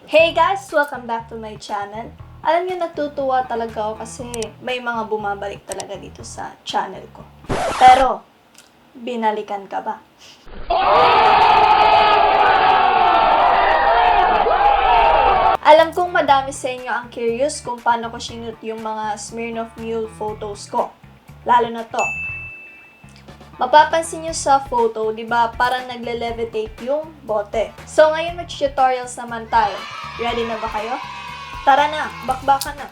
Hey guys! Welcome back to my channel. Alam niyo, natutuwa talaga ako kasi may mga bumabalik talaga dito sa channel ko. Pero, binalikan ka ba? Alam kong madami sa inyo ang curious kung paano ko sinut yung mga Smirnoff Mule photos ko. Lalo na to. Mapapansin nyo sa photo, di ba, parang nagle-levitate yung bote. So ngayon mag-tutorials naman tayo. Ready na ba kayo? Tara na, bakbakan na.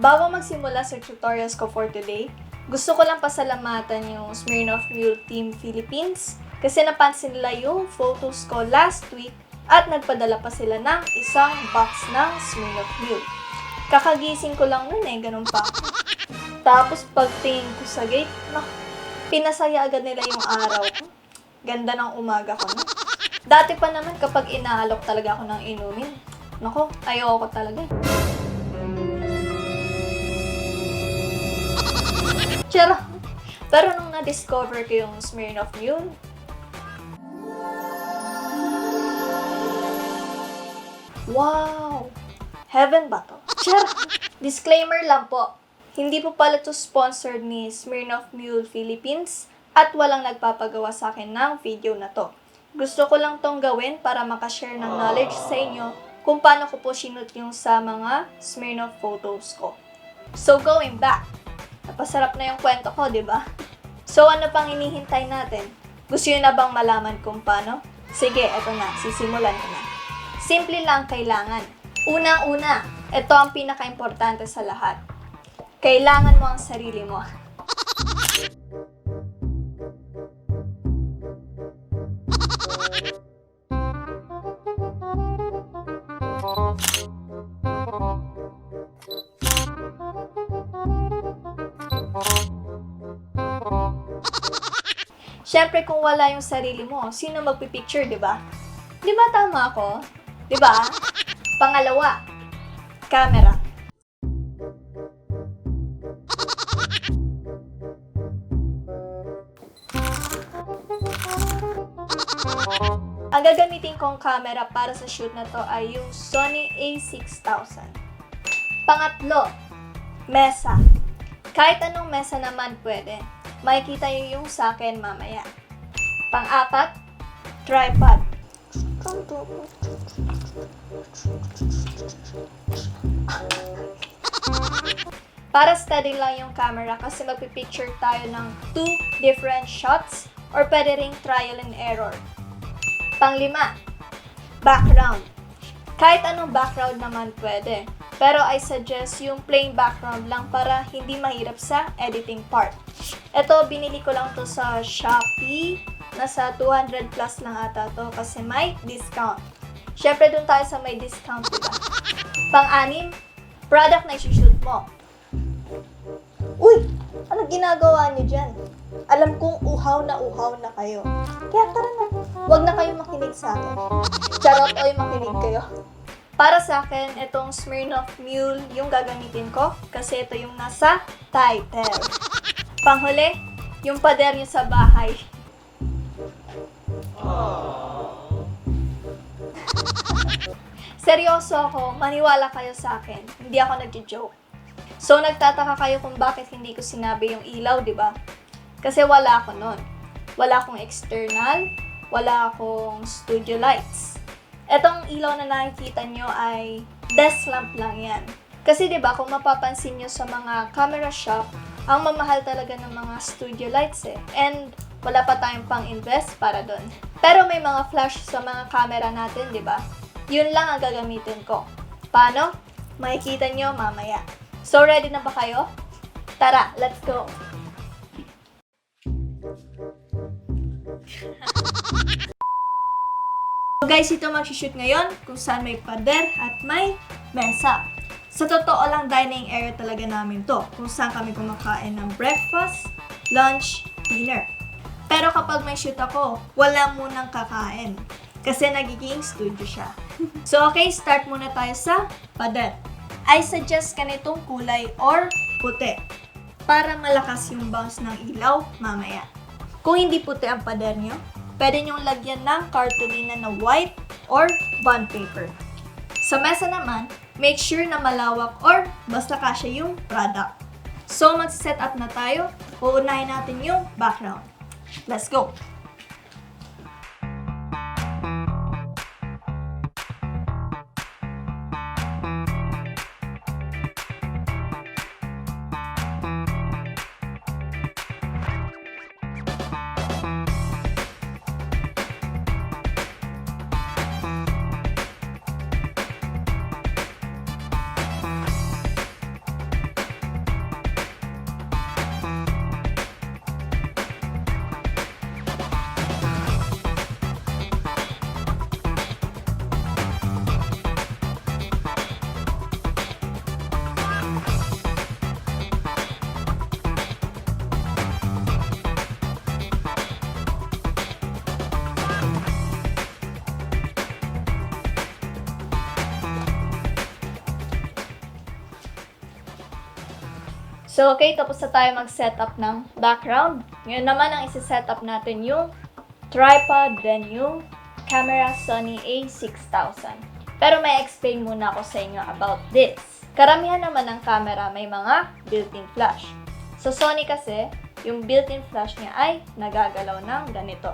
Bago magsimula sa tutorials ko for today, gusto ko lang pasalamatan yung Smirnoff Mule Team Philippines kasi napansin nila yung photos ko last week at nagpadala pa sila ng isang box ng Smirnoff Mule. Kakagising ko lang nun ganun pa ako. Tapos pagtingin ko sa gate, pinasaya agad nila yung araw ko. Ganda ng umaga ko na. Dati pa naman kapag inaalok talaga ako ng inumin, ayoko talaga. Pero nung na-discover ko yung Smirnoff Mule, wow! Heaven ba to? Disclaimer lang po, hindi po pala to sponsored ni Smirnoff Mule Philippines at walang nagpapagawa sa akin ng video na to. Gusto ko lang tong gawin para makashare ng knowledge sa inyo kung paano ko po sinut yung sa mga Smirnoff photos ko. So going back, napasarap na yung kwento ko, di ba? So, ano pang hinihintay natin? Gusto nyo na bang malaman kung paano? Sige, eto na. Sisimulan ko na. Simple lang kailangan. Unang-una, ito ang pinaka-importante sa lahat. Kailangan mo ang sarili mo. Siyempre, kung wala yung sarili mo, sino magpipicture, di ba? Di ba tama ako? Di ba? Pangalawa, camera. Ang gagamitin kong camera para sa shoot na to ay yung Sony A6000. Pangatlo, mesa. Kahit anong mesa naman pwede. Makikita nyo yung sa akin mamaya. Pang-apat, tripod. Para steady lang yung camera kasi magpipicture tayo ng 2 different shots or pwede ring trial and error. Pang-lima, background. Kahit anong background naman pwede. Pero I suggest yung plain background lang para hindi mahirap sa editing part. Ito, binili ko lang to sa Shopee. Nasa 200 plus lang ata to kasi may discount. Siyempre, dun tayo sa may discount, diba? Pang-anim, product na i-shoot mo. Uy! Ano ginagawa niyo dyan? Alam kong uhaw na kayo. Kaya tara na, huwag na kayong makinig sa akin. Charot, oy, makinig kayo. Para sa akin, itong Smirnoff Mule yung gagamitin ko kasi ito yung nasa title. Panghuli, yung pader nyo sa bahay. Seryoso ako, maniwala kayo sa akin. Hindi ako nagjo-joke. So, nagtataka kayo kung bakit hindi ko sinabi yung ilaw, di ba? Kasi wala ako nun. Wala akong external, wala akong studio lights. Etong ilaw na nakikita nyo ay desk lamp lang yan. Kasi 'di ba kung mapapansin nyo sa mga camera shop, ang mamahal talaga ng mga studio lights And wala pa tayong pang-invest para doon. Pero may mga flash sa mga camera natin, 'di ba? Yun lang ang gagamitin ko. Paano? Makikita nyo mamaya. So ready na ba kayo? Tara, let's go! So guys, ito mag-shoot ngayon kung saan may pader at may mesa. Sa totoo lang, dining area talaga namin to, kung saan kami kumakain ng breakfast, lunch, dinner. Pero kapag may shoot ako, wala munang kakain. Kasi nagiging studio siya. So okay, start muna tayo sa pader. I suggest ganitong kulay or puti para malakas yung bounce ng ilaw mamaya. Kung hindi puti ang pader nyo, pwede nyong lagyan ng cartolina na white or bond paper. Sa mesa naman, make sure na malawak or basta kasya yung product. So mag-set up na tayo, uunahin natin yung background. Let's go! So, okay, tapos na tayo mag-setup ng background. Ngayon naman, ang isi-setup natin yung tripod, then yung camera Sony a6000. Pero may explain muna ako sa inyo about this. Karamihan naman ng camera may mga built-in flash. Sa Sony kasi, yung built-in flash niya ay nagagalaw ng ganito.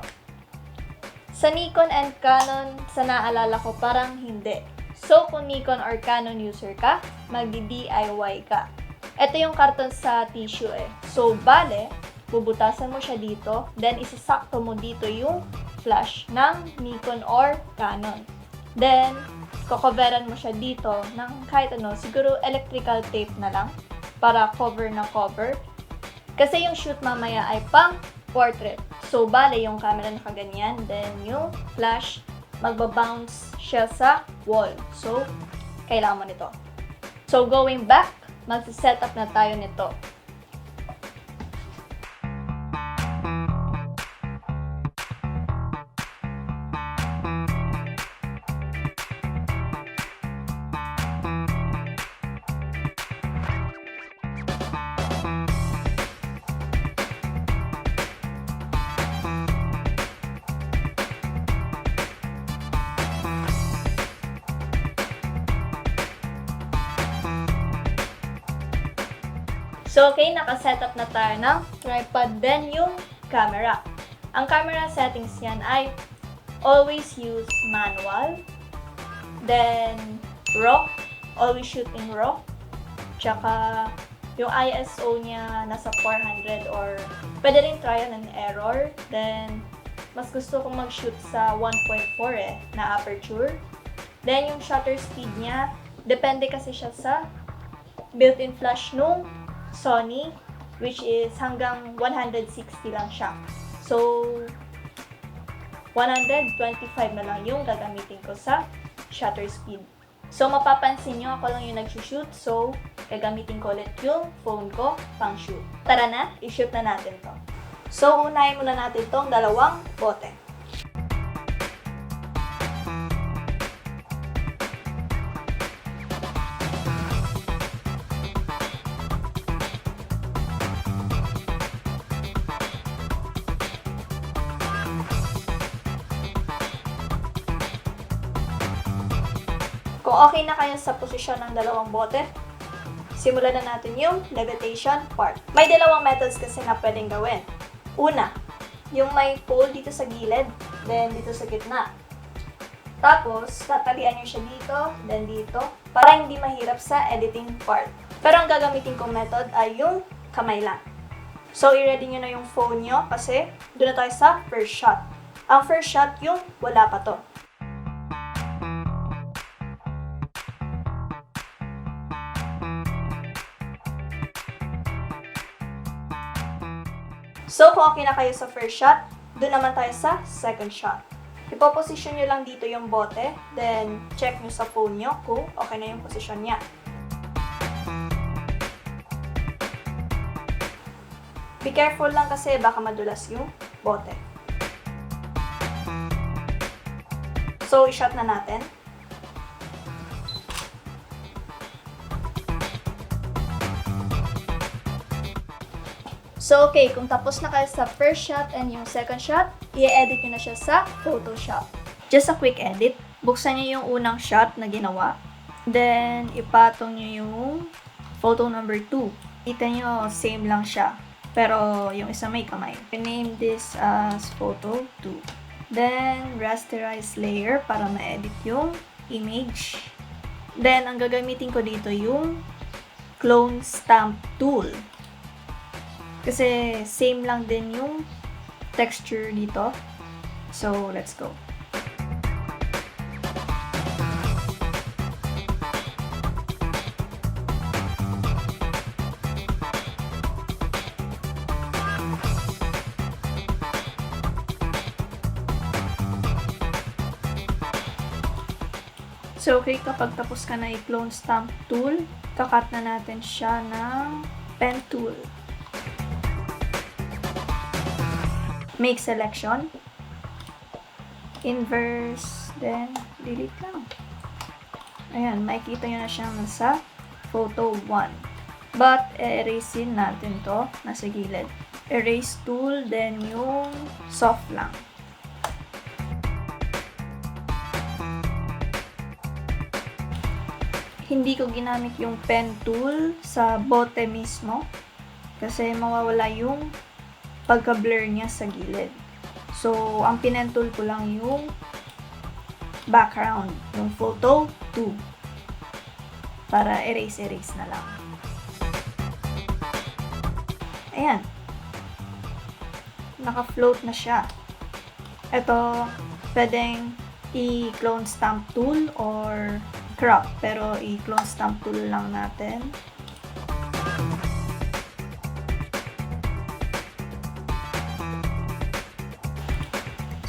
Sa Nikon and Canon, sa naalala ko, parang hindi. So, kung Nikon or Canon user ka, magdi-DIY ka. Ito yung karton sa tissue eh. So, bale, bubutasan mo siya dito, then isasakto mo dito yung flash ng Nikon or Canon. Then, kokoveran mo siya dito ng kahit ano, siguro electrical tape na lang para cover na cover. Kasi yung shoot mamaya ay pang portrait. So, bale, yung camera nakaganyan, then yung flash, magbabounce siya sa wall. So, kailangan mo nito. So, going back, magsiset-up na tayo nito. So, okay, nakasetup na tayo ng tripod, then yung camera. Ang camera settings yan ay always use manual, then raw, always shoot in raw, tsaka yung ISO niya nasa 400 or pwede rin trial and error, then mas gusto kong mag-shoot sa 1.4 na aperture. Then yung shutter speed niya, depende kasi siya sa built-in flash nung Sony, which is hanggang 160 lang siya. So, 125 na lang yung gagamitin ko sa shutter speed. So, mapapansin nyo, ako lang yung nag-shoot. So, gagamitin ko ulit yung phone ko pang shoot. Tara na, i-shoot na natin to. So, unahin muna natin tong dalawang bote. Kung okay na kayo sa posisyon ng dalawang bote, simulan na natin yung levitation part. May dalawang methods kasi na pwedeng gawin. Una, yung may pole dito sa gilid, then dito sa gitna. Tapos, tatalian nyo siya dito, then dito, para hindi mahirap sa editing part. Pero ang gagamitin kong method ay yung kamay lang. So, i-ready nyo na yung phone nyo kasi doon na tayo sa first shot. Ang first shot yung wala pa to. So, kung okay na kayo sa first shot, doon naman tayo sa second shot. Ipoposition nyo lang dito yung bote, then check nyo sa phone nyo kung okay na yung posisyon niya. Be careful lang kasi baka madulas yung bote. So, i-shot na natin. So, okay, kung tapos na kayo sa first shot and yung second shot, i-edit nyo na siya sa Photoshop. Just a quick edit. Buksan nyo yung unang shot na ginawa. Then, ipatong nyo yung photo number 2. Kita nyo, same lang siya. Pero, yung isa may kamay. Name this as photo 2. Then, rasterize layer para ma-edit yung image. Then, ang gagamitin ko dito yung clone stamp tool. Kasi same lang din yung texture dito. So, let's go. So, okay, kapag tapos ka na i-clone stamp tool, kakat na natin siya ng pen tool. Make selection, inverse, then delete lang. Ayan, makikita nyo na siya sa photo 1. But, erasein natin to, nasa gilid. Erase tool, then yung soft lang. Hindi ko ginamit yung pen tool sa bote mismo kasi mawawala yung pagka-blur niya sa gilid. So, ang pinen tool ko lang yung background, yung photo 2 para erase na lang. Ayan. Naka-float na siya. Ito, pwedeng i-clone stamp tool or crop, pero i-clone stamp tool lang natin.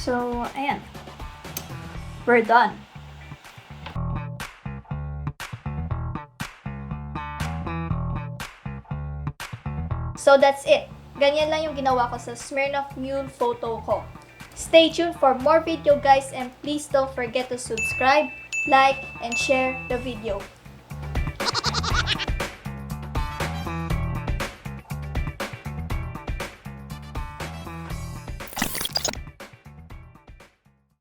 So, ayan. We're done. So, that's it. Ganyan lang yung ginawa ko sa Smirnoff Mule photo ko. Stay tuned for more video guys and please don't forget to subscribe, like, and share the video.